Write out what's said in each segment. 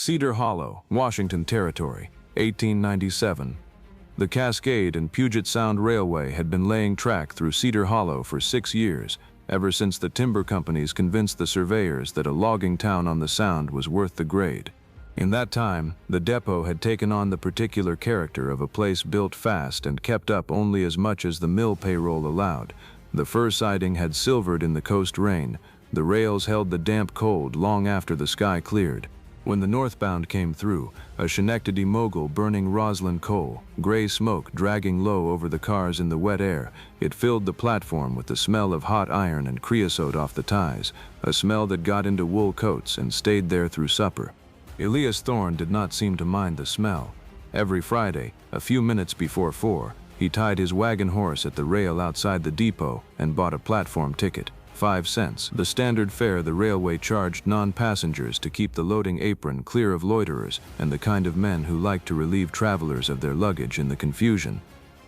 Cedar Hollow, Washington Territory, 1897. The Cascade and Puget Sound Railway had been laying track through Cedar Hollow for 6 years, ever since the timber companies convinced the surveyors that a logging town on the Sound was worth the grade. In that time, the depot had taken on the particular character of a place built fast and kept up only as much as the mill payroll allowed. The fir siding had silvered in the coast rain. The rails held the damp cold long after the sky cleared. When the northbound came through, a Schenectady mogul burning roslyn coal, gray smoke dragging low over the cars in the wet air, it filled the platform with the smell of hot iron and creosote off the ties, a smell that got into wool coats and stayed there through supper. Elias Thorne did not seem to mind the smell. Every Friday, a few minutes before 4, he tied his wagon horse at the rail outside the depot and bought a platform ticket. 5 cents, the standard fare the railway charged non-passengers to keep the loading apron clear of loiterers and the kind of men who liked to relieve travelers of their luggage in the confusion.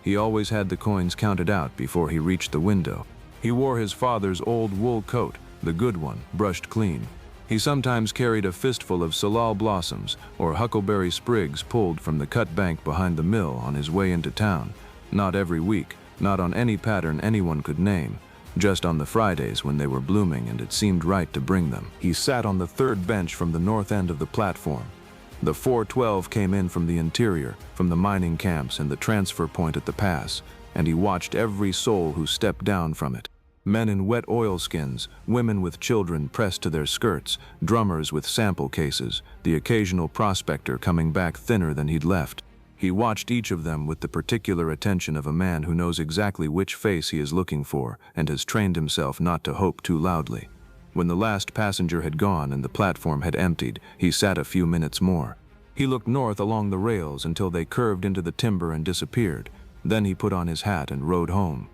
He always had the coins counted out before he reached the window. He wore his father's old wool coat, the good one, brushed clean. He sometimes carried a fistful of salal blossoms or huckleberry sprigs pulled from the cut bank behind the mill on his way into town. Not every week, not on any pattern anyone could name. Just on the Fridays when they were blooming and it seemed right to bring them. He sat on the third bench from the north end of the platform. The 412 came in from the interior, from the mining camps and the transfer point at the pass, and he watched every soul who stepped down from it. Men in wet oilskins, women with children pressed to their skirts, drummers with sample cases, the occasional prospector coming back thinner than he'd left. He watched each of them with the particular attention of a man who knows exactly which face he is looking for and has trained himself not to hope too loudly. When the last passenger had gone and the platform had emptied, he sat a few minutes more. He looked north along the rails until they curved into the timber and disappeared. Then he put on his hat and rode home.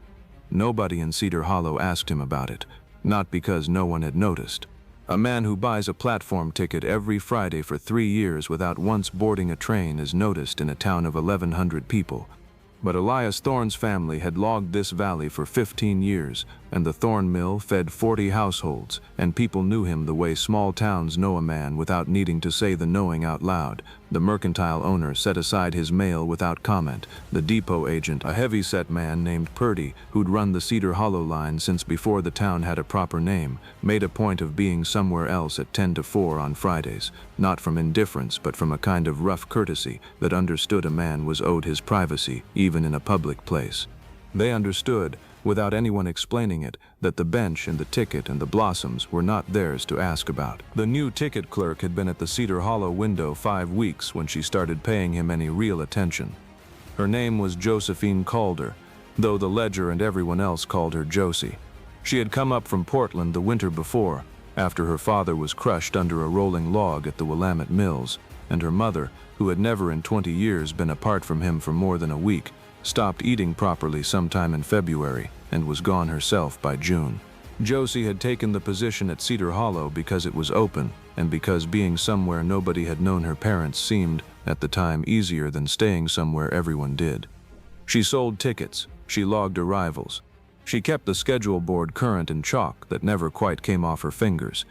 Nobody in Cedar Hollow asked him about it, not because no one had noticed. A man who buys a platform ticket every Friday for 3 years without once boarding a train is noticed in a town of 1,100 people. But Elias Thorne's family had logged this valley for 15 years, and the Thorne mill fed 40 households, and people knew him the way small towns know a man without needing to say the knowing out loud. The mercantile owner set aside his mail without comment. The depot agent, a heavy-set man named Purdy, who'd run the Cedar Hollow line since before the town had a proper name, made a point of being somewhere else at 10 to 4 on Fridays, not from indifference but from a kind of rough courtesy that understood a man was owed his privacy, even in a public place. They understood, without anyone explaining it, that the bench and the ticket and the blossoms were not theirs to ask about. The new ticket clerk had been at the Cedar Hollow window 5 weeks when she started paying him any real attention. Her name was Josie Calder, though the ledger and everyone else called her Josie. She had come up from Portland the winter before, after her father was crushed under a rolling log at the Willamette Mills, and her mother, who had never in 20 years been apart from him for more than a week, stopped eating properly sometime in February and was gone herself by June. Josie had taken the position at Cedar Hollow because it was open and because being somewhere nobody had known her parents seemed, at the time, easier than staying somewhere everyone did. She sold tickets, she logged arrivals. She kept the schedule board current in chalk that never quite came off her fingers.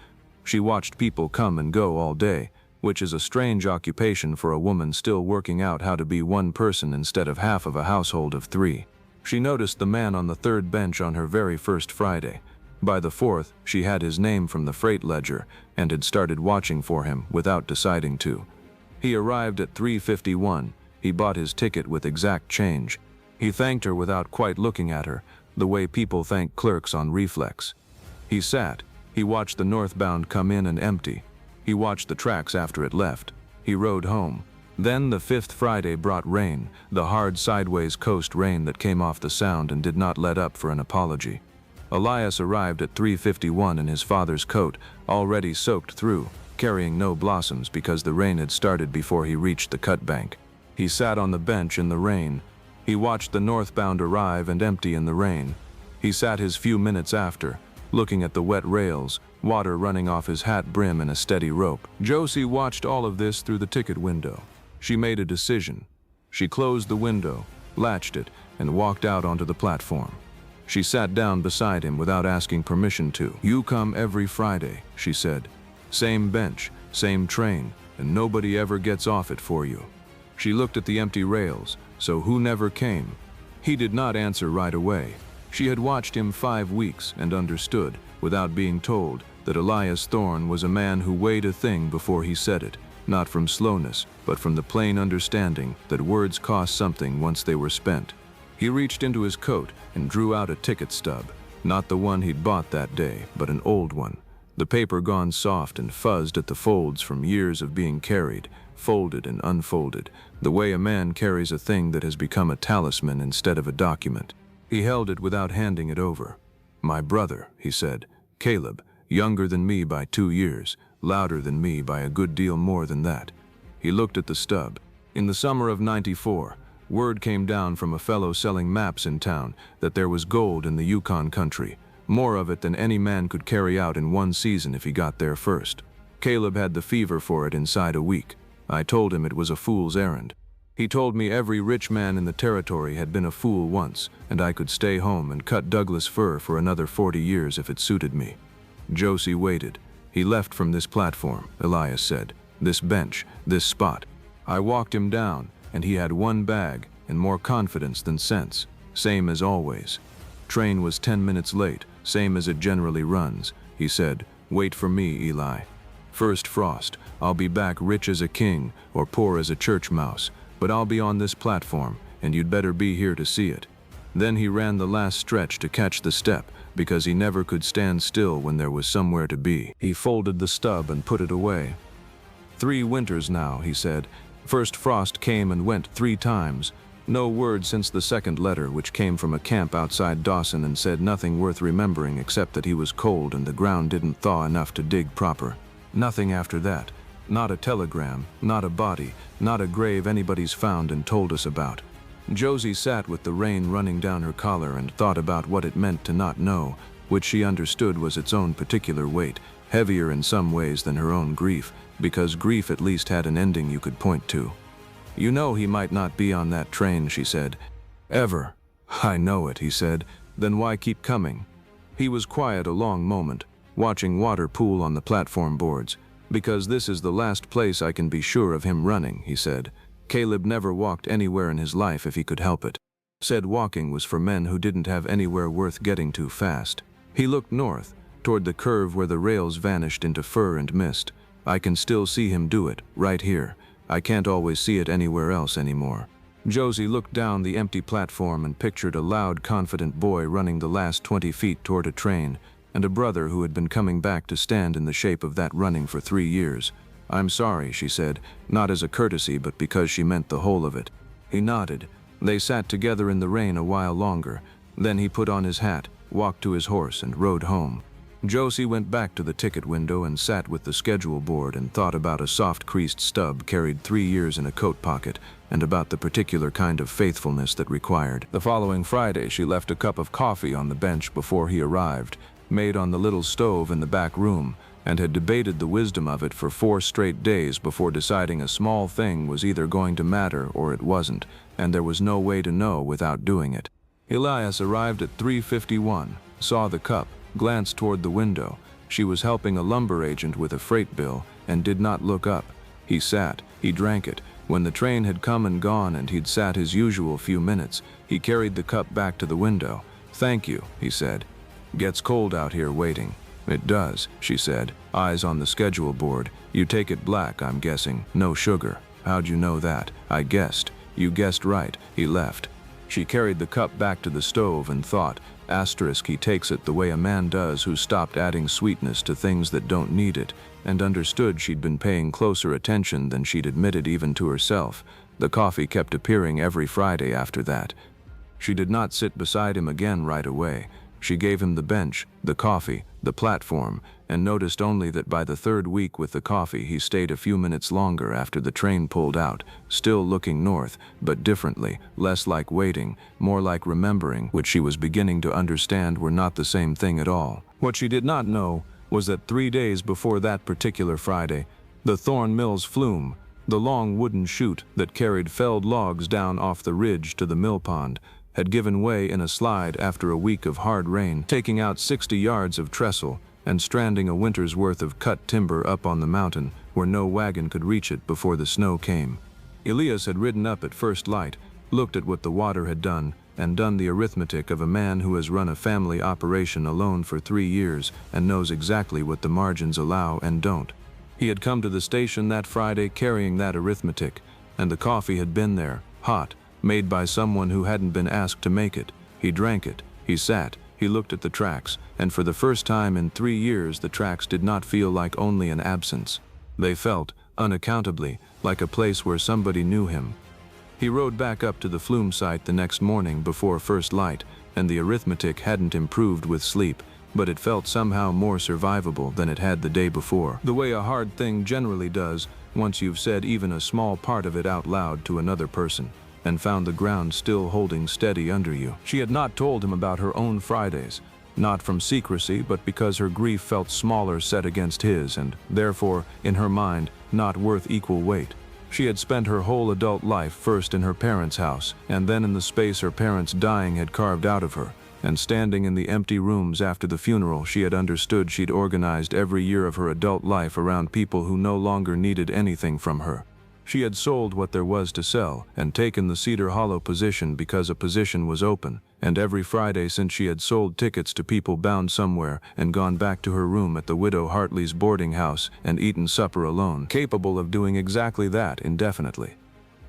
She watched people come and go all day, which is a strange occupation for a woman still working out how to be one person instead of half of a household of 3. She noticed the man on the third bench on her very first Friday. By the fourth, she had his name from the freight ledger and had started watching for him without deciding to. He arrived at 3:51. He bought his ticket with exact change. He thanked her without quite looking at her, the way people thank clerks on reflex. He sat. He watched the northbound come in and empty. He watched the tracks after it left. He rode home. Then the 5th Friday brought rain, the hard sideways coast rain that came off the Sound and did not let up for an apology. Elias arrived at 3:51 in his father's coat, already soaked through, carrying no blossoms because the rain had started before he reached the cut bank. He sat on the bench in the rain. He watched the northbound arrive and empty in the rain. He sat his few minutes after, looking at the wet rails, water running off his hat brim in a steady rope. Josie watched all of this through the ticket window. She made a decision. She closed the window, latched it, and walked out onto the platform. She sat down beside him without asking permission to. "You come every Friday," she said. "Same bench, same train, and nobody ever gets off it for you." She looked at the empty rails. "So who never came?" He did not answer right away. She had watched him 5 weeks and understood, without being told, that Elias Thorne was a man who weighed a thing before he said it, not from slowness, but from the plain understanding that words cost something once they were spent. He reached into his coat and drew out a ticket stub, not the one he'd bought that day, but an old one. The paper gone soft and fuzzed at the folds from years of being carried, folded and unfolded, the way a man carries a thing that has become a talisman instead of a document. He held it without handing it over. "My brother," he said. "Caleb, younger than me by 2 years, louder than me by a good deal more than that." He looked at the stub. In the summer of '94, word came down from a fellow selling maps in town that there was gold in the Yukon country, more of it than any man could carry out in one season if he got there first. Caleb had the fever for it inside a week. I told him it was a fool's errand. He told me every rich man in the territory had been a fool once, and I could stay home and cut Douglas fir for another 40 years if it suited me. Josie waited. "He left from this platform," Elias said. "This bench, this spot. I walked him down, and he had 1 bag, and more confidence than sense. Same as always. Train was 10 minutes late, same as it generally runs. He said, 'Wait for me, Eli. First frost, I'll be back rich as a king or poor as a church mouse, but I'll be on this platform, and you'd better be here to see it.' Then he ran the last stretch to catch the step, because he never could stand still when there was somewhere to be." He folded the stub and put it away. "3 winters now," he said. "First frost came and went 3 times. No word since the second letter, which came from a camp outside Dawson and said nothing worth remembering except that he was cold and the ground didn't thaw enough to dig proper. Nothing after that. Not a telegram, not a body, not a grave anybody's found and told us about." Josie sat with the rain running down her collar and thought about what it meant to not know, which she understood was its own particular weight, heavier in some ways than her own grief, because grief at least had an ending you could point to. "You know he might not be on that train," she said. "Ever." "I know it," he said. "Then why keep coming?" He was quiet a long moment, watching water pool on the platform boards. "Because this is the last place I can be sure of him running," he said. Caleb never walked anywhere in his life if he could help it. Said walking was for men who didn't have anywhere worth getting to fast. He looked north, toward the curve where the rails vanished into fur and mist. "I can still see him do it, right here. I can't always see it anywhere else anymore." Josie looked down the empty platform and pictured a loud, confident boy running the last 20 feet toward a train, and a brother who had been coming back to stand in the shape of that running for 3 years. "I'm sorry," she said, not as a courtesy but because she meant the whole of it. He nodded. They sat together in the rain a while longer. Then he put on his hat, walked to his horse, and rode home. Josie went back to the ticket window and sat with the schedule board and thought about a soft creased stub carried 3 years in a coat pocket, and about the particular kind of faithfulness that required. The following Friday she left a cup of coffee on the bench before he arrived, made on the little stove in the back room, and had debated the wisdom of it for 4 straight days before deciding a small thing was either going to matter or it wasn't, and there was no way to know without doing it. Elias arrived at 3:51, saw the cup, glanced toward the window. She was helping a lumber agent with a freight bill, and did not look up. He sat, he drank it. When the train had come and gone and he'd sat his usual few minutes, he carried the cup back to the window. "Thank you," he said. "Gets cold out here waiting." "It does," she said, eyes on the schedule board. "You take it black, I'm guessing. No sugar." "How'd you know that?" "I guessed." "You guessed right." He left. She carried the cup back to the stove and thought, he takes it the way a man does who stopped adding sweetness to things that don't need it, and understood she'd been paying closer attention than she'd admitted even to herself. The coffee kept appearing every Friday after that. She did not sit beside him again right away. She gave him the bench, the coffee, the platform, and noticed only that by the 3rd week with the coffee he stayed a few minutes longer after the train pulled out, still looking north, but differently, less like waiting, more like remembering, which she was beginning to understand were not the same thing at all. What she did not know was that 3 days before that particular Friday, the Thorne Mills flume, the long wooden chute that carried felled logs down off the ridge to the mill pond, had given way in a slide after a week of hard rain, taking out 60 yards of trestle and stranding a winter's worth of cut timber up on the mountain where no wagon could reach it before the snow came. Elias had ridden up at first light, looked at what the water had done, and done the arithmetic of a man who has run a family operation alone for 3 years and knows exactly what the margins allow and don't. He had come to the station that Friday carrying that arithmetic, and the coffee had been there, hot, made by someone who hadn't been asked to make it. He drank it, he sat, he looked at the tracks, and for the first time in 3 years the tracks did not feel like only an absence. They felt, unaccountably, like a place where somebody knew him. He rode back up to the flume site the next morning before first light, and the arithmetic hadn't improved with sleep, but it felt somehow more survivable than it had the day before. The way a hard thing generally does, once you've said even a small part of it out loud to another person, and found the ground still holding steady under you. She had not told him about her own Fridays, not from secrecy, but because her grief felt smaller set against his, and therefore, in her mind, not worth equal weight. She had spent her whole adult life first in her parents' house, and then in the space her parents' dying had carved out of her, and standing in the empty rooms after the funeral she had understood she'd organized every year of her adult life around people who no longer needed anything from her. She had sold what there was to sell, and taken the Cedar Hollow position because a position was open, and every Friday since she had sold tickets to people bound somewhere and gone back to her room at the widow Hartley's boarding house and eaten supper alone, capable of doing exactly that indefinitely.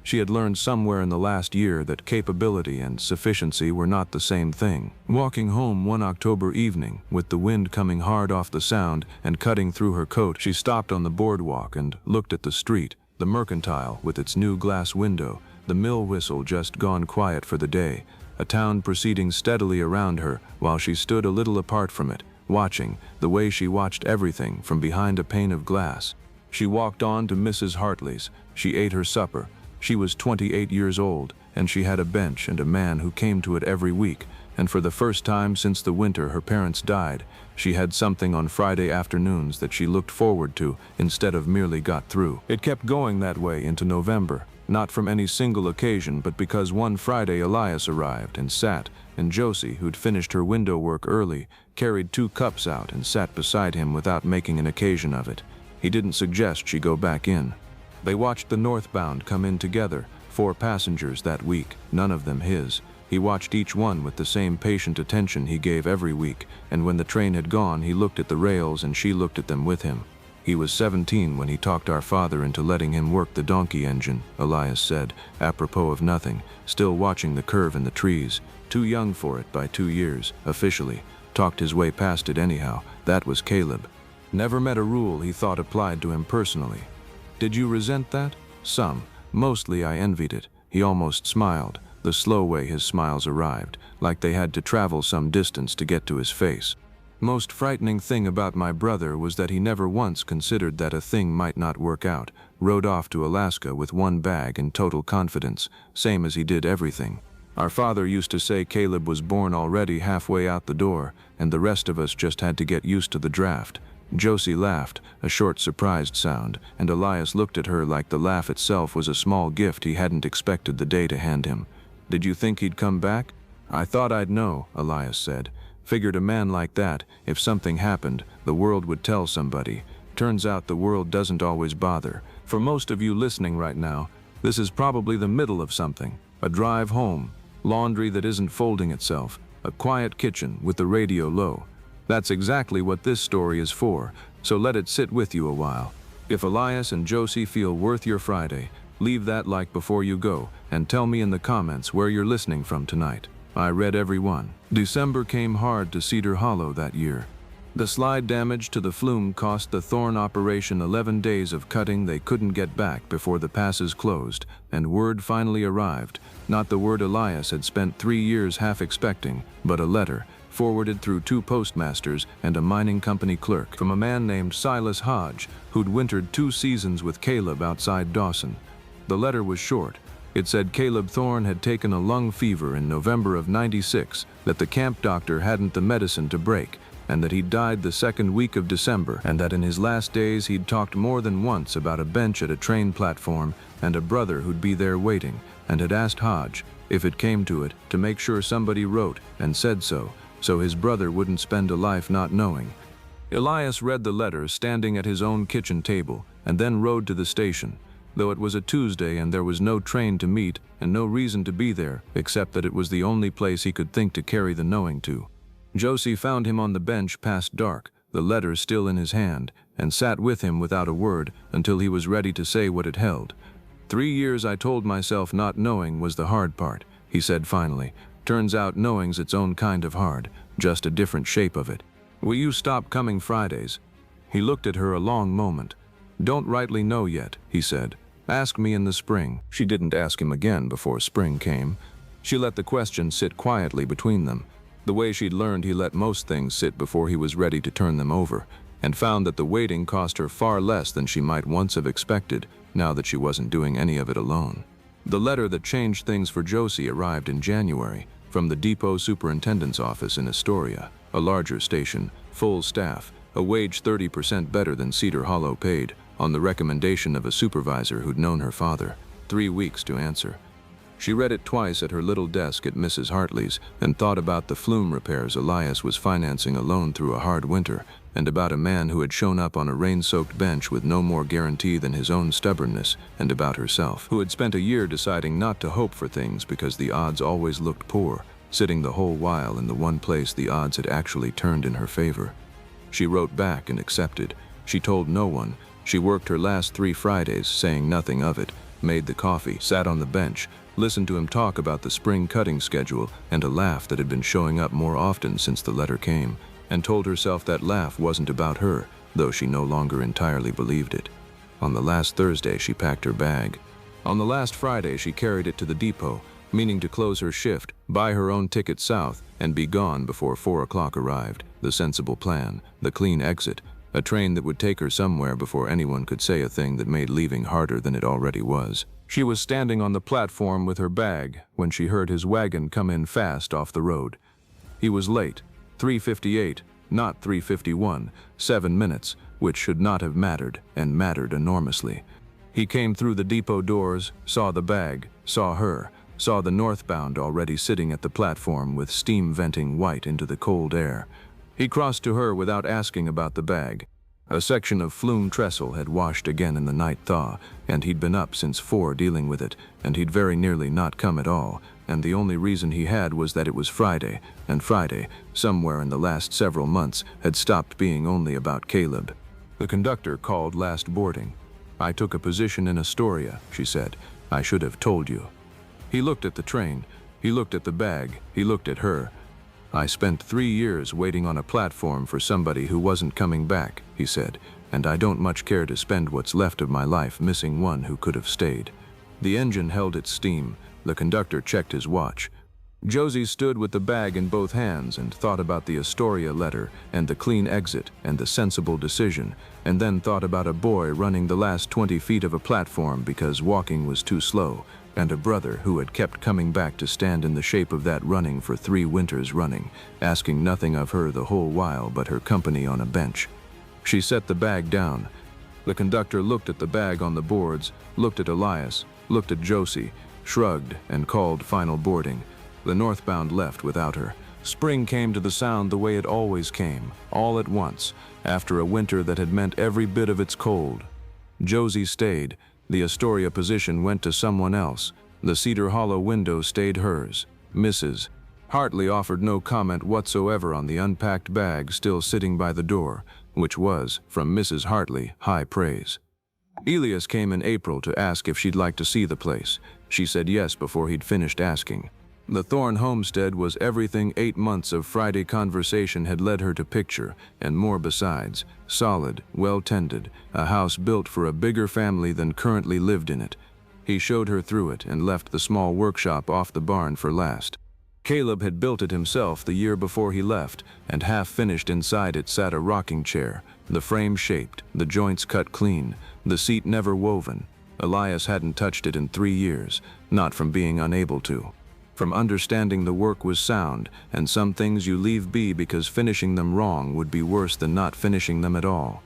She had learned somewhere in the last year that capability and sufficiency were not the same thing. Walking home one October evening, with the wind coming hard off the Sound and cutting through her coat, she stopped on the boardwalk and looked at the street, the Mercantile with its new glass window, the mill whistle just gone quiet for the day, a town proceeding steadily around her while she stood a little apart from it, watching, the way she watched everything from behind a pane of glass. She walked on to Mrs. Hartley's. She ate her supper. She was 28 years old, and she had a bench and a man who came to it every week, and for the first time since the winter her parents died, she had something on Friday afternoons that she looked forward to instead of merely got through. It kept going that way into November, not from any single occasion, but because one Friday Elias arrived and sat, and Josie, who'd finished her window work early, carried 2 cups out and sat beside him without making an occasion of it. He didn't suggest she go back in. They watched the northbound come in together, 4 passengers that week, none of them his. He watched each one with the same patient attention he gave every week, and when the train had gone he looked at the rails and she looked at them with him. He was 17 when he talked our father into letting him work the donkey engine, Elias said, apropos of nothing, still watching the curve in the trees. Too young for it by 2 years, officially. Talked his way past it anyhow. That was Caleb. Never met a rule he thought applied to him personally. Did you resent that? Some. Mostly I envied it. He almost smiled, the slow way his smiles arrived, like they had to travel some distance to get to his face. Most frightening thing about my brother was that he never once considered that a thing might not work out, rode off to Alaska with 1 bag in total confidence, same as he did everything. Our father used to say Caleb was born already halfway out the door, and the rest of us just had to get used to the draft. Josie laughed, a short surprised sound, and Elias looked at her like the laugh itself was a small gift he hadn't expected the day to hand him. Did you think he'd come back? I thought I'd know, Elias said. Figured a man like that, if something happened, the world would tell somebody. Turns out the world doesn't always bother. For most of you listening right now, this is probably the middle of something. A drive home, laundry that isn't folding itself, a quiet kitchen with the radio low. That's exactly what this story is for, so let it sit with you a while. If Elias and Josie feel worth your Friday, leave that like before you go, and tell me in the comments where you're listening from tonight. I read every one. December came hard to Cedar Hollow that year. The slide damage to the flume cost the Thorne operation 11 days of cutting they couldn't get back before the passes closed, and word finally arrived. Not the word Elias had spent 3 years half expecting, but a letter, forwarded through 2 postmasters and a mining company clerk, from a man named Silas Hodge, who'd wintered 2 seasons with Caleb outside Dawson. The letter was short. It said Caleb Thorne had taken a lung fever in November of '96, that the camp doctor hadn't the medicine to break, and that he'd died the 2nd week of December, and that in his last days he'd talked more than once about a bench at a train platform and a brother who'd be there waiting, and had asked Hodge, if it came to it, to make sure somebody wrote and said so his brother wouldn't spend a life not knowing. Elias read the letter standing at his own kitchen table and then rode to the station, though it was a Tuesday and there was no train to meet and no reason to be there except that it was the only place he could think to carry the knowing to. Josie found him on the bench past dark, the letter still in his hand, and sat with him without a word until he was ready to say what it held. 3 years I told myself not knowing was the hard part, he said finally. Turns out knowing's its own kind of hard, just a different shape of it. Will you stop coming Fridays? He looked at her a long moment. Don't rightly know yet, he said. Ask me in the spring. She didn't ask him again before spring came. She let the question sit quietly between them, the way she'd learned he let most things sit before he was ready to turn them over, and found that the waiting cost her far less than she might once have expected, now that she wasn't doing any of it alone. The letter that changed things for Josie arrived in January, from the depot superintendent's office in Astoria, a larger station, full staff, a wage 30% better than Cedar Hollow paid, on the recommendation of a supervisor who'd known her father. 3 weeks to answer. She read it twice at her little desk at Mrs. Hartley's and thought about the flume repairs Elias was financing alone through a hard winter, and about a man who had shown up on a rain-soaked bench with no more guarantee than his own stubbornness, and about herself, who had spent a year deciding not to hope for things because the odds always looked poor, sitting the whole while in the one place the odds had actually turned in her favor. She wrote back and accepted. She told no one. She worked her last 3 Fridays, saying nothing of it, made the coffee, sat on the bench, listened to him talk about the spring cutting schedule and a laugh that had been showing up more often since the letter came, and told herself that laugh wasn't about her, though she no longer entirely believed it. On the last Thursday, she packed her bag. On the last Friday, she carried it to the depot, meaning to close her shift, buy her own ticket south, and be gone before 4 o'clock arrived, the sensible plan, the clean exit, a train that would take her somewhere before anyone could say a thing that made leaving harder than it already was. She was standing on the platform with her bag when she heard his wagon come in fast off the road. He was late, 3:58, not 3:51, 7 minutes, which should not have mattered, and mattered enormously. He came through the depot doors, saw the bag, saw her, saw the northbound already sitting at the platform with steam venting white into the cold air. He crossed to her without asking about the bag. A section of flume trestle had washed again in the night thaw, and he'd been up since 4 dealing with it, and he'd very nearly not come at all, and the only reason he had was that it was Friday, and Friday, somewhere in the last several months, had stopped being only about Caleb. The conductor called last boarding. I took a position in Astoria, she said. I should have told you. He looked at the train. He looked at the bag. He looked at her. I spent 3 years waiting on a platform for somebody who wasn't coming back, he said, and I don't much care to spend what's left of my life missing one who could have stayed. The engine held its steam. The conductor checked his watch. Josie stood with the bag in both hands and thought about the Astoria letter and the clean exit and the sensible decision, and then thought about a boy running the last 20 feet of a platform because walking was too slow, and a brother who had kept coming back to stand in the shape of that running for 3 winters running, asking nothing of her the whole while but her company on a bench. She set the bag down. The conductor looked at the bag on the boards, looked at Elias, looked at Josie, shrugged, and called final boarding. The northbound left without her. Spring came to the Sound the way it always came, all at once, after a winter that had meant every bit of its cold. Josie stayed. The Astoria position went to someone else. The Cedar Hollow window stayed hers. Mrs. Hartley offered no comment whatsoever on the unpacked bag still sitting by the door, which was, from Mrs. Hartley, high praise. Elias came in April to ask if she'd like to see the place. She said yes before he'd finished asking. The Thorne homestead was everything 8 months of Friday conversation had led her to picture, and more besides. Solid, well-tended, a house built for a bigger family than currently lived in it. He showed her through it and left the small workshop off the barn for last. Caleb had built it himself the year before he left, and half-finished inside it sat a rocking chair, the frame shaped, the joints cut clean, the seat never woven. Elias hadn't touched it in 3 years, not from being unable to. From understanding the work was sound, and some things you leave be because finishing them wrong would be worse than not finishing them at all.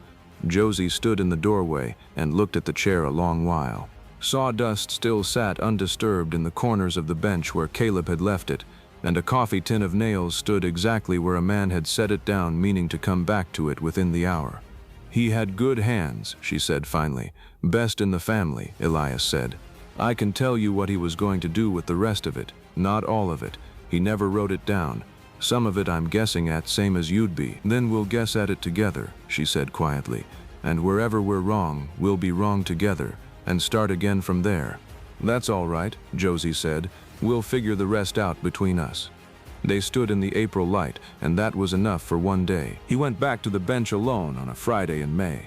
Josie stood in the doorway and looked at the chair a long while. Sawdust still sat undisturbed in the corners of the bench where Caleb had left it, and a coffee tin of nails stood exactly where a man had set it down, meaning to come back to it within the hour. "He had good hands," she said finally. "Best in the family," Elias said. "I can tell you what he was going to do with the rest of it. Not all of it. He never wrote it down. Some of it I'm guessing at, same as you'd be." "Then we'll guess at it together," she said quietly. "And wherever we're wrong, we'll be wrong together, and start again from there." "That's all right," Josie said. "We'll figure the rest out between us." They stood in the April light, and that was enough for one day. He went back to the bench alone on a Friday in May.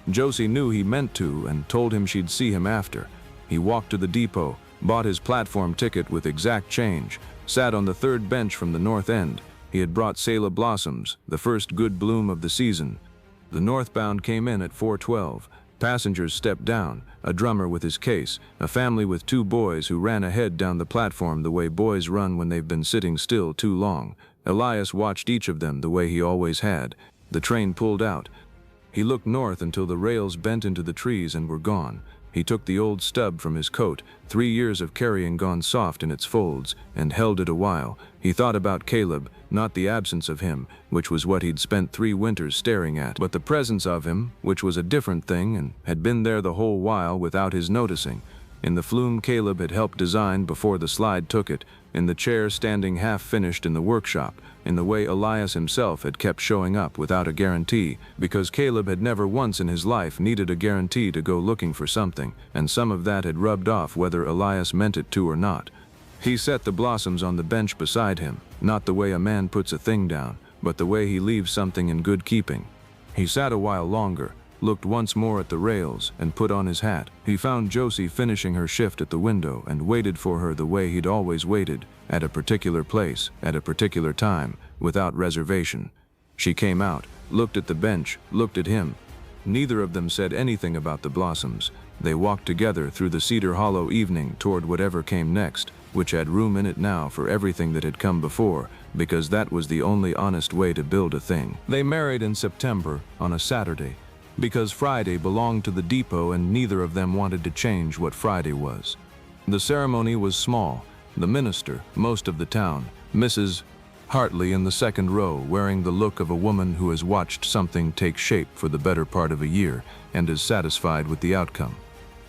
Josie knew he meant to and told him she'd see him after. He walked to the depot, bought his platform ticket with exact change, sat on the third bench from the north end. He had brought Selah blossoms, the first good bloom of the season. The northbound came in at 4:12. Passengers stepped down, a drummer with his case, a family with 2 boys who ran ahead down the platform the way boys run when they've been sitting still too long. Elias watched each of them the way he always had. The train pulled out. He looked north until the rails bent into the trees and were gone. He took the old stub from his coat, 3 years of carrying gone soft in its folds, and held it a while. He thought about Caleb, not the absence of him, which was what he'd spent 3 winters staring at, but the presence of him, which was a different thing and had been there the whole while without his noticing. In the flume Caleb had helped design before the slide took it, in the chair standing half-finished in the workshop, in the way Elias himself had kept showing up without a guarantee, because Caleb had never once in his life needed a guarantee to go looking for something, and some of that had rubbed off whether Elias meant it to or not. He set the blossoms on the bench beside him, not the way a man puts a thing down, but the way he leaves something in good keeping. He sat a while longer, looked once more at the rails, and put on his hat. He found Josie finishing her shift at the window and waited for her the way he'd always waited, at a particular place, at a particular time, without reservation. She came out, looked at the bench, looked at him. Neither of them said anything about the blossoms. They walked together through the Cedar Hollow evening toward whatever came next, which had room in it now for everything that had come before, because that was the only honest way to build a thing. They married in September, on a Saturday, because Friday belonged to the depot and neither of them wanted to change what Friday was. The ceremony was small. The minister, most of the town, Mrs. Hartley in the second row, wearing the look of a woman who has watched something take shape for the better part of a year and is satisfied with the outcome.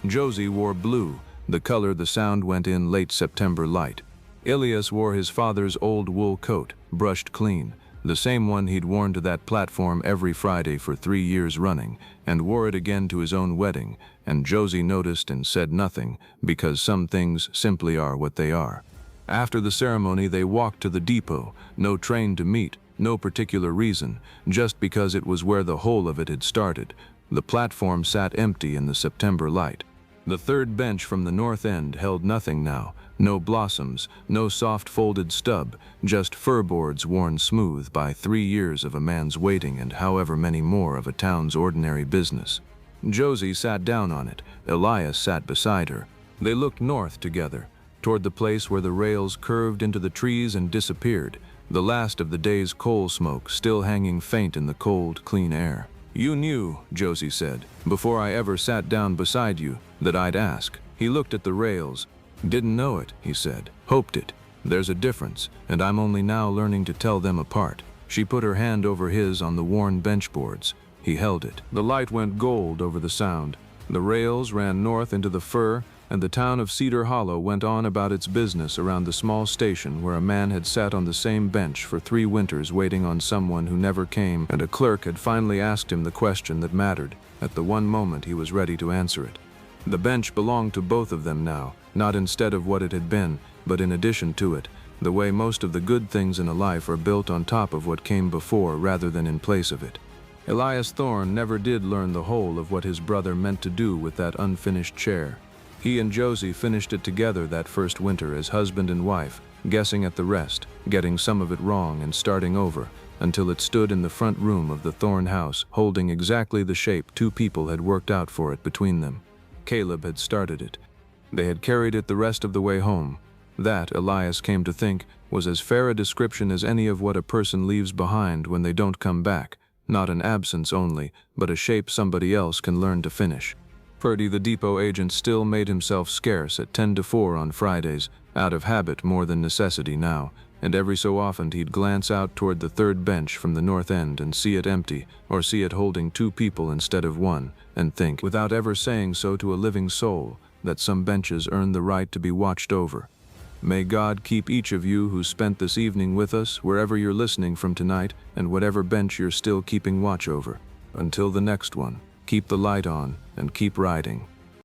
Josie wore blue, the color the sound went in late September light. Elias wore his father's old wool coat, brushed clean, the same one he'd worn to that platform every Friday for 3 years running, and wore it again to his own wedding, and Josie noticed and said nothing, because some things simply are what they are. After the ceremony they walked to the depot, no train to meet, no particular reason, just because it was where the whole of it had started. The platform sat empty in the September light. The third bench from the north end held nothing now, no blossoms, no soft folded stub, just fir boards worn smooth by 3 years of a man's waiting and however many more of a town's ordinary business. Josie sat down on it. Elias sat beside her. They looked north together, toward the place where the rails curved into the trees and disappeared, the last of the day's coal smoke still hanging faint in the cold, clean air. "You knew," Josie said, "before I ever sat down beside you, that I'd ask." He looked at the rails. "Didn't know it," he said. "Hoped it. There's a difference, and I'm only now learning to tell them apart." She put her hand over his on the worn bench boards. He held it. The light went gold over the sound. The rails ran north into the fir, and the town of Cedar Hollow went on about its business around the small station where a man had sat on the same bench for 3 winters waiting on someone who never came, and a clerk had finally asked him the question that mattered, at the one moment he was ready to answer it. The bench belonged to both of them now, not instead of what it had been, but in addition to it, the way most of the good things in a life are built on top of what came before rather than in place of it. Elias Thorne never did learn the whole of what his brother meant to do with that unfinished chair. He and Josie finished it together that first winter as husband and wife, guessing at the rest, getting some of it wrong and starting over, until it stood in the front room of the Thorne house, holding exactly the shape 2 people had worked out for it between them. Caleb had started it. They had carried it the rest of the way home. That, Elias came to think, was as fair a description as any of what a person leaves behind when they don't come back, not an absence only, but a shape somebody else can learn to finish. Purdy, the depot agent, still made himself scarce at 10 to 4 on Fridays, out of habit more than necessity now, and every so often he'd glance out toward the third bench from the north end and see it empty, or see it holding 2 people instead of 1, and think, without ever saying so to a living soul, that some benches earn the right to be watched over. May God keep each of you who spent this evening with us, wherever you're listening from tonight, and whatever bench you're still keeping watch over. Until the next one, keep the light on and keep riding.